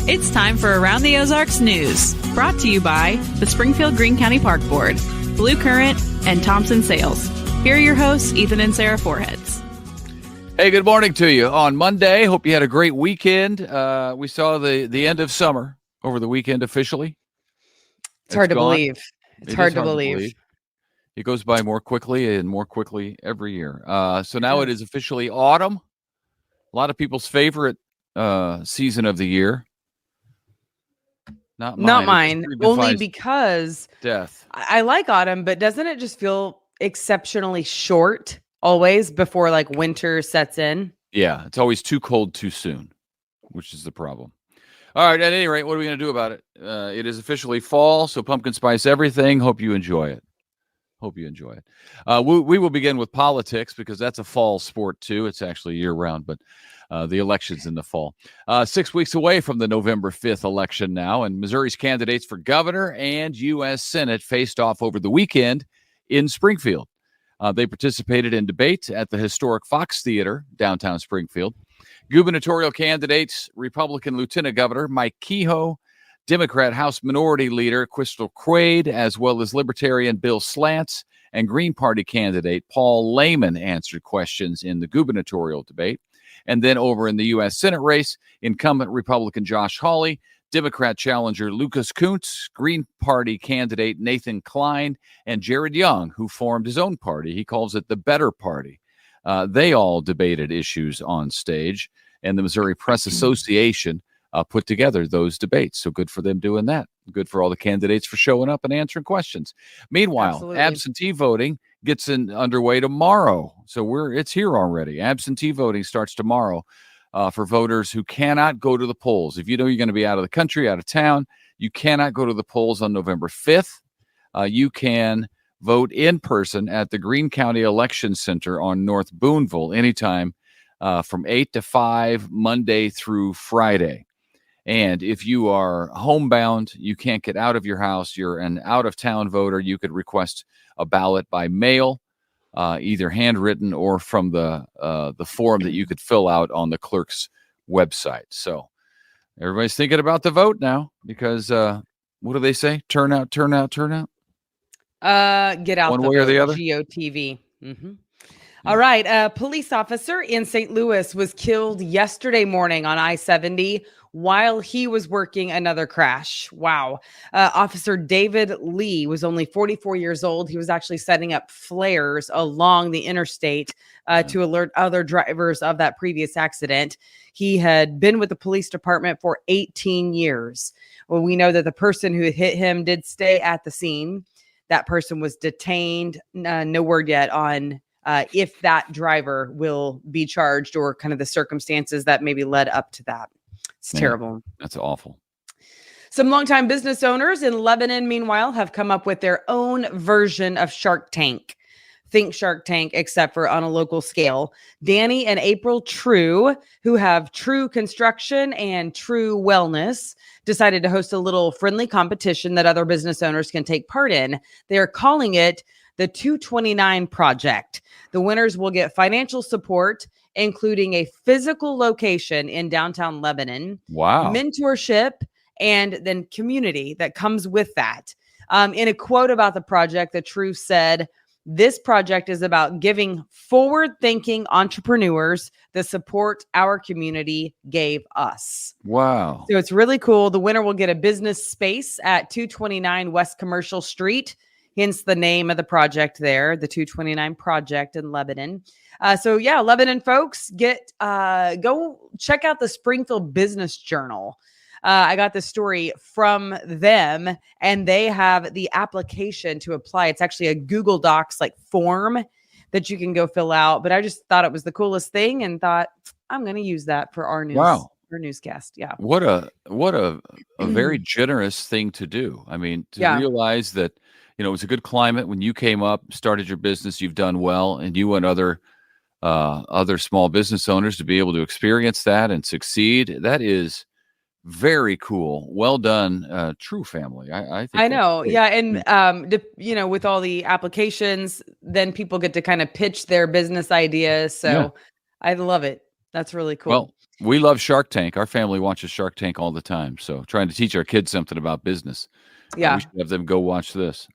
It's time for Around the Ozarks News, brought to you by the Springfield Greene County Park Board, Blue Current, and Thompson Sales. Here are your hosts, Ethan and Sarah Foreheads. Hey, good morning to you on Monday. Hope you had a great weekend. We saw the end of summer over the weekend officially. It's hard to believe. It's hard to believe. It goes by more quickly and more quickly every year. So now it is officially autumn. A lot of people's favorite season of the year. Not mine. Only because death. I like autumn, but doesn't it just feel exceptionally short always before like winter sets in? Yeah, it's always too cold too soon, which is the problem. All right, at any rate, what are we going to do about it? It is officially fall, so pumpkin spice everything. Hope you enjoy it. We will begin with politics because that's a fall sport too. It's actually year-round, but the election's in the fall. 6 weeks away from the November 5th election now, and Missouri's candidates for governor and U.S. Senate faced off over the weekend in Springfield. They participated in debates at the historic Fox Theater, downtown Springfield. Gubernatorial candidates, Republican Lieutenant Governor Mike Kehoe, Democrat House Minority Leader Crystal Quaid, as well as Libertarian Bill Slants, and Green Party candidate Paul Lehman answered questions in the gubernatorial debate. And then over in the U.S. Senate race, incumbent Republican Josh Hawley, Democrat challenger Lucas Kuntz, Green Party candidate Nathan Klein, and Jared Young, who formed his own party. He calls it the Better Party. They all debated issues on stage, and the Missouri Press Association put together those debates. So good for them doing that. Good for all the candidates for showing up and answering questions. Meanwhile, Absolutely. Absentee voting gets underway tomorrow. So it's here already. Absentee voting starts tomorrow for voters who cannot go to the polls. If you know you're going to be out of the country, out of town, you cannot go to the polls on November 5th. You can vote in person at the Greene County Election Center on North Boonville anytime from 8 to 5, Monday through Friday. And if you are homebound, you can't get out of your house, you're an out-of-town voter, you could request a ballot by mail, either handwritten or from the form that you could fill out on the clerk's website. So everybody's thinking about the vote now because what do they say? Turnout. Get out one the way vote, or the other. GOTV. Mm-hmm. All right. A police officer in St. Louis was killed yesterday morning on I-70 while he was working another crash. Wow. Officer David Lee was only 44 years old. He was actually setting up flares along the interstate to alert other drivers of that previous accident. He had been with the police department for 18 years. Well, we know that the person who hit him did stay at the scene. That person was detained. No word yet on if that driver will be charged or kind of the circumstances that maybe led up to that. It's terrible. That's awful. Some longtime business owners in Lebanon, meanwhile, have come up with their own version of Shark Tank. Think Shark Tank, except for on a local scale. Danny and April True, who have True Construction and True Wellness, decided to host a little friendly competition that other business owners can take part in. They are calling it the 229 Project. The winners will get financial support, including a physical location in downtown Lebanon. Wow. Mentorship, and then community that comes with that. In a quote about the project, the True said, "This project is about giving forward-thinking entrepreneurs the support our community gave us." Wow. So it's really cool. The winner will get a business space at 229 West Commercial Street, hence the name of the project there, the 229 Project in Lebanon. So yeah, Lebanon folks, go check out the Springfield Business Journal. I got the story from them, and they have the application to apply. It's actually a Google Docs like form that you can go fill out. But I just thought it was the coolest thing and thought I'm going to use that for our news. Wow. Our newscast. Yeah. What a very generous thing to do. I mean, to realize that, it was a good climate when you came up, started your business, you've done well, and you and other small business owners to be able to experience that and succeed. That is very cool. Well done, True family. I think I know. Yeah. And, with all the applications, then people get to kind of pitch their business ideas. So I love it. That's really cool. Well, we love Shark Tank. Our family watches Shark Tank all the time. So trying to teach our kids something about business. Yeah. We should have them go watch this.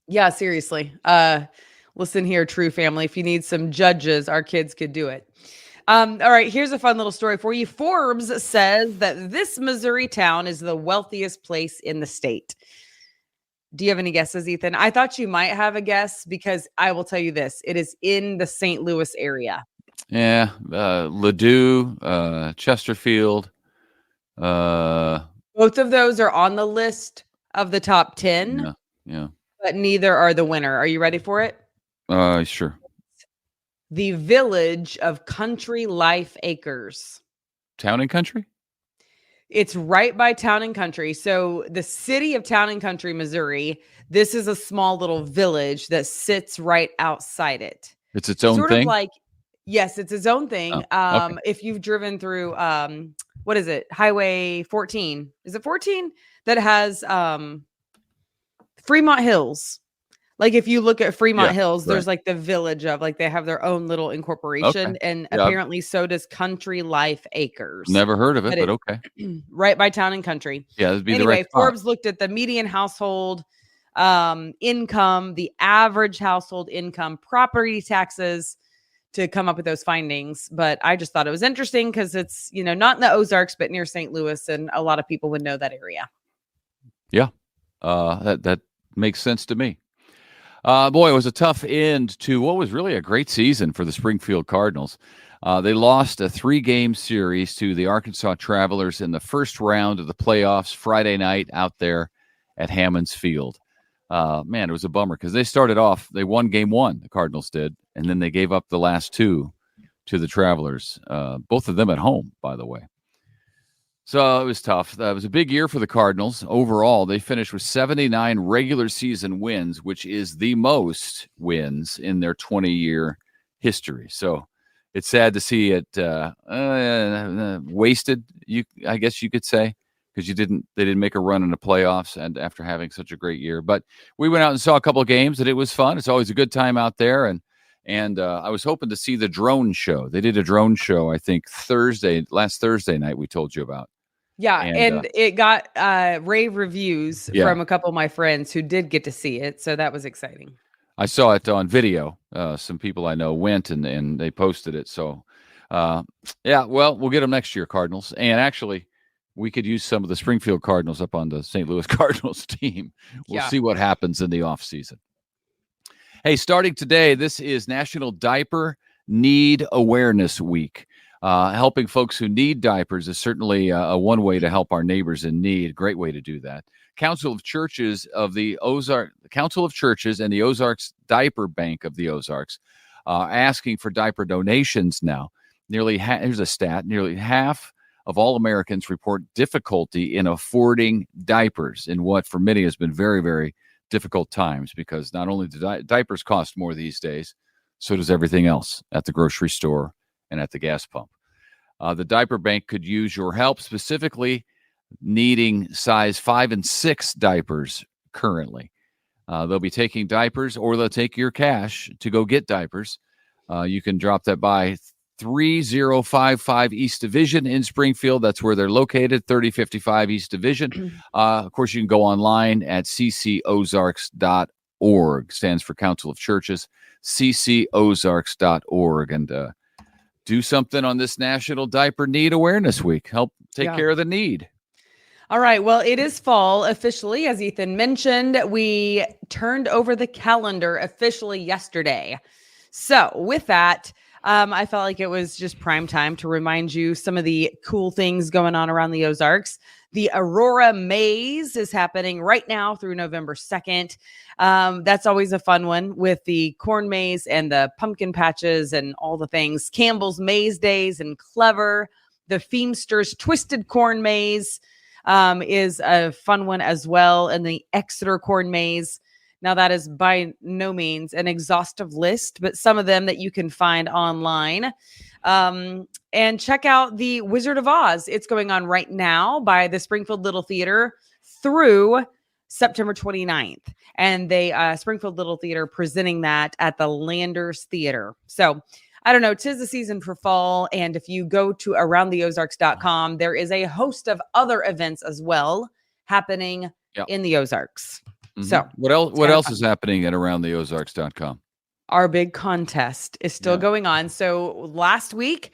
Yeah, seriously. Listen here, true family. If you need some judges, our kids could do it. All right, here's a fun little story for you. Forbes says that this Missouri town is the wealthiest place in the state. Do you have any guesses, Ethan? I thought you might have a guess because I will tell you this. It is in the St. Louis area. Yeah, Ladue, Chesterfield. Both of those are on the list of the top 10, yeah. But neither are the winner. Are you ready for it? Sure. The village of Country Life Acres. Town and Country? It's right by Town and Country. So the city of Town and Country, Missouri, this is a small little village that sits right outside it. It's its own sort thing? Of like, yes, it's its own thing. Okay. If you've driven through, what is it? Highway 14. Is it 14? That has Fremont Hills. Like if you look at Fremont Hills, there's like the village of like they have their own little incorporation, and apparently so does Country Life Acres. Never heard of it, but okay. Right by Town and Country. Yeah, that'd be the right spot. Forbes looked at the median household income, the average household income, property taxes to come up with those findings. But I just thought it was interesting because it's, not in the Ozarks, but near St. Louis, and a lot of people would know that area. Yeah, that makes sense to me. Boy, it was a tough end to what was really a great season for the Springfield Cardinals. They lost a 3-game series to the Arkansas Travelers in the first round of the playoffs Friday night out there at Hammons Field. Man, it was a bummer because they started off, they won game 1, the Cardinals did, and then they gave up the last 2 to the Travelers, both of them at home, by the way. So it was tough. It was a big year for the Cardinals. Overall, they finished with 79 regular season wins, which is the most wins in their 20-year history. So it's sad to see it wasted, I guess you could say, because they didn't make a run in the playoffs and after having such a great year. But we went out and saw a couple of games, and it was fun. It's always a good time out there, and I was hoping to see the drone show. They did a drone show, I think, last Thursday night we told you about. Yeah, and it got rave reviews from a couple of my friends who did get to see it, so that was exciting. I saw it on video. Some people I know went and they posted it. So, well, we'll get them next year, Cardinals. And actually, we could use some of the Springfield Cardinals up on the St. Louis Cardinals team. We'll see what happens in the offseason. Hey, starting today, this is National Diaper Need Awareness Week. Helping folks who need diapers is certainly one way to help our neighbors in need. Great way to do that. Council of Churches and the Ozarks Diaper Bank of the Ozarks asking for diaper donations now. Here's a stat, nearly half of all Americans report difficulty in affording diapers in what for many has been very, very difficult times, because not only do diapers cost more these days, so does everything else at the grocery store and at the gas pump. The diaper bank could use your help, specifically needing size 5 and 6 diapers currently. They'll be taking diapers, or they'll take your cash to go get diapers. You can drop that by 3055 East Division in Springfield. That's where they're located, 3055 East Division. Of course, you can go online at ccozarks.org. Stands for Council of Churches, ccozarks.org. And do something on this National Diaper Need Awareness Week. Help take care of the need. All right. Well, it is fall officially, as Ethan mentioned. We turned over the calendar officially yesterday. So with that, I felt like it was just prime time to remind you some of the cool things going on around the Ozarks. The Aurora Maze is happening right now through November 2nd. That's always a fun one with the corn maze and the pumpkin patches and all the things. Campbell's Maze Days and Clever. The Feemster's Twisted Corn Maze is a fun one as well. And the Exeter Corn Maze. Now, that is by no means an exhaustive list, but some of them that you can find online. And check out the Wizard of Oz. It's going on right now by the Springfield Little Theater through September 29th. And they Springfield Little Theater presenting that at the Landers Theater. So I don't know, 'tis the season for fall. And if you go to aroundtheozarks.com, there is a host of other events as well happening in the Ozarks. Mm-hmm. So what else is happening at aroundtheozarks.com? Our big contest is still going on. So last week,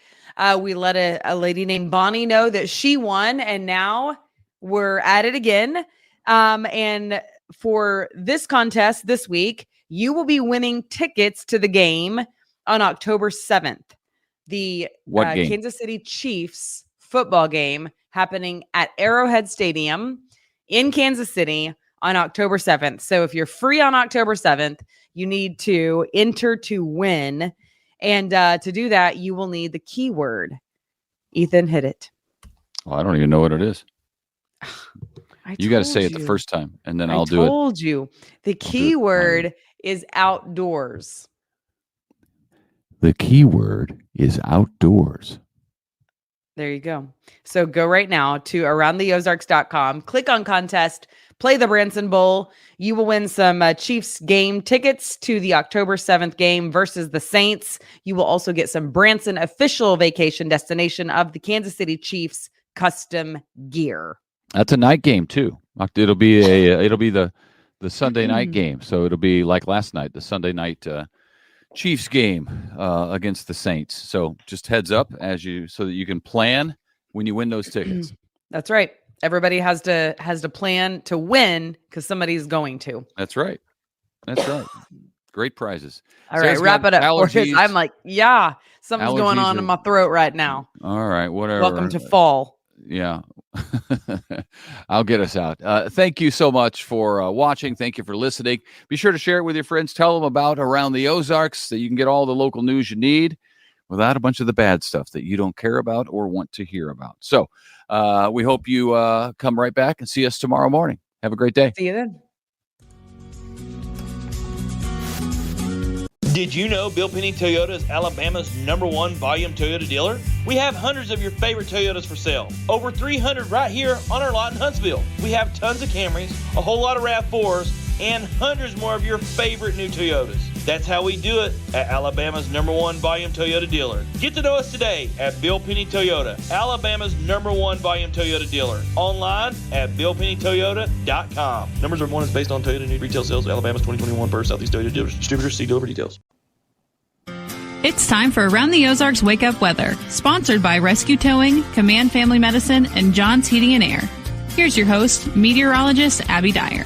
we let a lady named Bonnie know that she won, and now we're at it again. And for this contest this week, you will be winning tickets to the game on October 7th. The Kansas City Chiefs football game happening at Arrowhead Stadium in Kansas City on October 7th. So if you're free on October 7th, you need to enter to win. And to do that, you will need the keyword. Ethan, hit it. Well, I don't even know what it is. You got to say it the first time, and then I'll do it. I told you. The keyword is outdoors. The keyword is outdoors. There you go. So go right now to aroundtheozarks.com, click on contest, play the Branson Bowl. You will win some Chiefs game tickets to the October 7th game versus the Saints. You will also get some Branson official vacation destination of the Kansas City Chiefs custom gear. That's a night game too. It'll be the Sunday night game. So it'll be like last night, the Sunday night Chiefs game against the Saints. So just heads up so that you can plan when you win those tickets. That's right. Everybody has to plan to win because somebody's going to. That's right. Great prizes. All right, wrap it up. I'm like, something's going on in my throat right now. All right, whatever. Welcome to fall. Yeah. I'll get us out. Thank you so much for watching. Thank you for listening. Be sure to share it with your friends. Tell them about Around the Ozarks so you can get all the local news you need without a bunch of the bad stuff that you don't care about or want to hear about. So we hope you come right back and see us tomorrow morning. Have a great day. See you then. Did you know Bill Penny Toyota is Alabama's #1 volume Toyota dealer? We have hundreds of your favorite Toyotas for sale. Over 300 right here on our lot in Huntsville. We have tons of Camrys, a whole lot of RAV4s, and hundreds more of your favorite new Toyotas. That's how we do it at Alabama's #1 volume Toyota dealer. Get to know us today at Bill Penny Toyota, Alabama's #1 volume Toyota dealer. Online at BillPennyToyota.com. Numbers are one is based on Toyota new retail sales at Alabama's 2021 First Southeast Toyota dealers. Distributors, see dealer for details. It's time for Around the Ozarks Wake Up Weather, sponsored by Rescue Towing, Command Family Medicine, and John's Heating and Air. Here's your host, meteorologist Abby Dyer.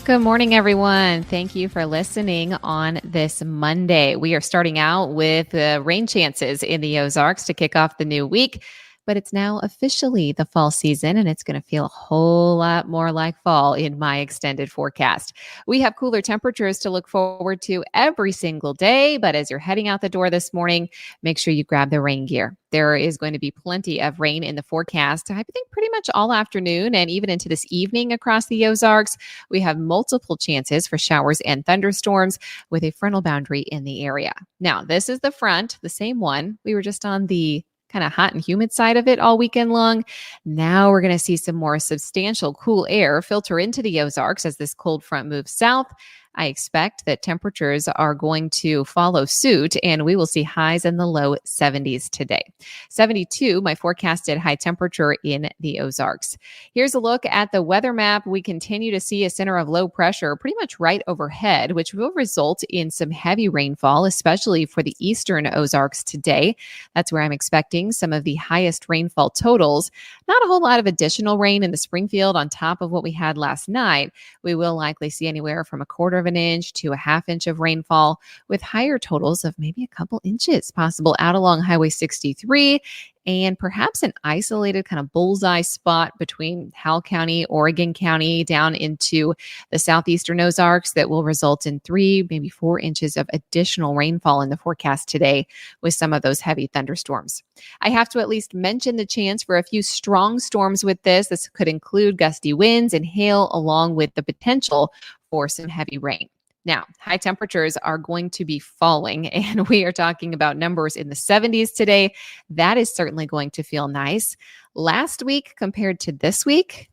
Good morning, everyone. Thank you for listening on this Monday. We are starting out with rain chances in the Ozarks to kick off the new week, but it's now officially the fall season, and it's going to feel a whole lot more like fall in my extended forecast. We have cooler temperatures to look forward to every single day, but as you're heading out the door this morning, make sure you grab the rain gear. There is going to be plenty of rain in the forecast, I think pretty much all afternoon and even into this evening across the Ozarks. We have multiple chances for showers and thunderstorms with a frontal boundary in the area. Now, this is the front, the same one. We were just on the kind of hot and humid side of it all weekend long. Now we're going to see some more substantial cool air filter into the Ozarks as this cold front moves south. I expect that temperatures are going to follow suit, and we will see highs in the low 70s today. 72, my forecasted high temperature in the Ozarks. Here's a look at the weather map. We continue to see a center of low pressure pretty much right overhead, which will result in some heavy rainfall, especially for the eastern Ozarks today. That's where I'm expecting some of the highest rainfall totals. Not a whole lot of additional rain in the Springfield on top of what we had last night. We will likely see anywhere from a quarter of an inch to a half inch of rainfall, with higher totals of maybe a couple inches possible out along Highway 63 and perhaps an isolated kind of bullseye spot between Howell County, Oregon County, down into the southeastern Ozarks that will result in 3, maybe 4 inches of additional rainfall in the forecast today with some of those heavy thunderstorms. I have to at least mention the chance for a few strong storms with this. This could include gusty winds and hail, along with the potential for some heavy rain. Now, high temperatures are going to be falling, and we are talking about numbers in the 70s today. That is certainly going to feel nice. Last week compared to this week,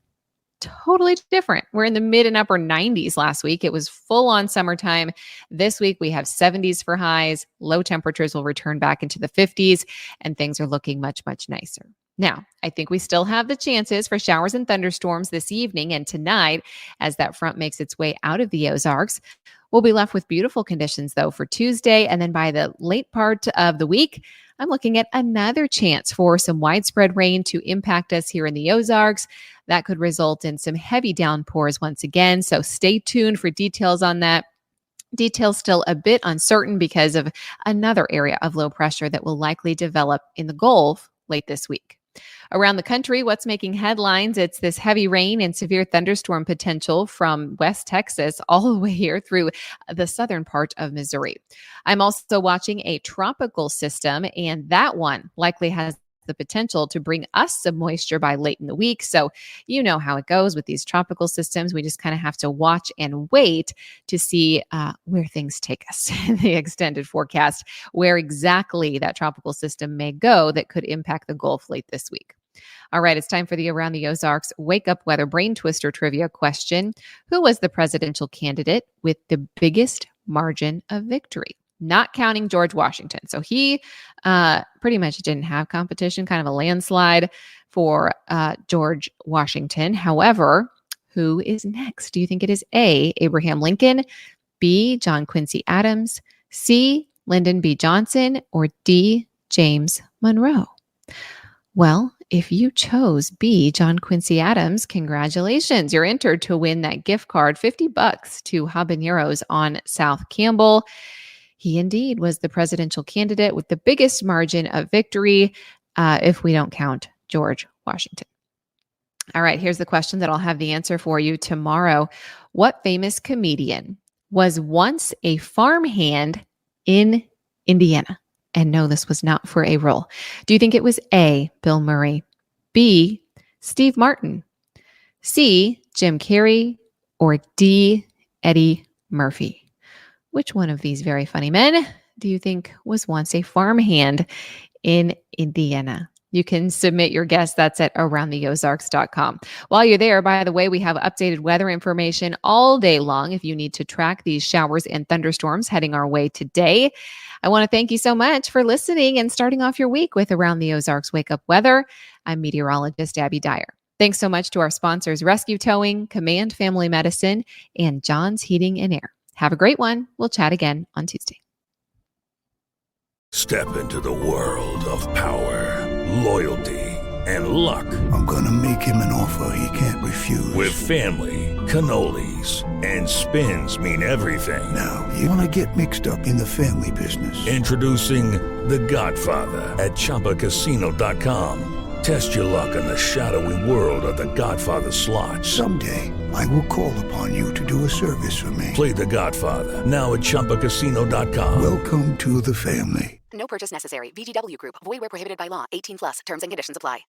totally different. We're in the mid and upper 90s last week. It was full on summertime. This week we have 70s for highs. Low temperatures will return back into the 50s, and things are looking much, much nicer. Now, I think we still have the chances for showers and thunderstorms this evening and tonight as that front makes its way out of the Ozarks. We'll be left with beautiful conditions, though, for Tuesday. And then by the late part of the week, I'm looking at another chance for some widespread rain to impact us here in the Ozarks. That could result in some heavy downpours once again. So stay tuned for details on that. Details still a bit uncertain because of another area of low pressure that will likely develop in the Gulf late this week. Around the country, what's making headlines? It's this heavy rain and severe thunderstorm potential from West Texas all the way here through the southern part of Missouri. I'm also watching a tropical system, and that one likely has the potential to bring us some moisture by late in the week. So you know how it goes with these tropical systems. We just kind of have to watch and wait to see where things take us in the extended forecast, where exactly that tropical system may go that could impact the Gulf late this week. All right, it's time for the Around the Ozarks Wake Up Weather Brain Twister trivia question. Who was the presidential candidate with the biggest margin of victory? Not counting George Washington. So he pretty much didn't have competition, kind of a landslide for George Washington. However, who is next? Do you think it is A, Abraham Lincoln, B, John Quincy Adams, C, Lyndon B. Johnson, or D, James Monroe? Well, if you chose B, John Quincy Adams, congratulations. You're entered to win that gift card, $50 to Habaneros on South Campbell. He indeed was the presidential candidate with the biggest margin of victory, if we don't count George Washington. All right, here's the question that I'll have the answer for you tomorrow. What famous comedian was once a farmhand in Indiana? And no, this was not for a role. Do you think it was A, Bill Murray, B, Steve Martin, C, Jim Carrey, or D, Eddie Murphy? Which one of these very funny men do you think was once a farmhand in Indiana? You can submit your guess. That's at aroundtheozarks.com. While you're there, by the way, we have updated weather information all day long if you need to track these showers and thunderstorms heading our way today. I want to thank you so much for listening and starting off your week with Around the Ozarks Wake Up Weather. I'm meteorologist Abby Dyer. Thanks so much to our sponsors, Rescue Towing, Command Family Medicine, and John's Heating and Air. Have a great one. We'll chat again on Tuesday. Step into the world of power, loyalty, and luck. I'm gonna make him an offer he can't refuse. With family, cannolis, and spins mean everything. Now, you wanna get mixed up in the family business. Introducing The Godfather at ChumbaCasino.com. Test your luck in the shadowy world of The Godfather slot. Someday, I will call upon you to do a service for me. Play The Godfather, now at ChumbaCasino.com. Welcome to the family. No purchase necessary. VGW Group. Void where prohibited by law. 18+. Terms and conditions apply.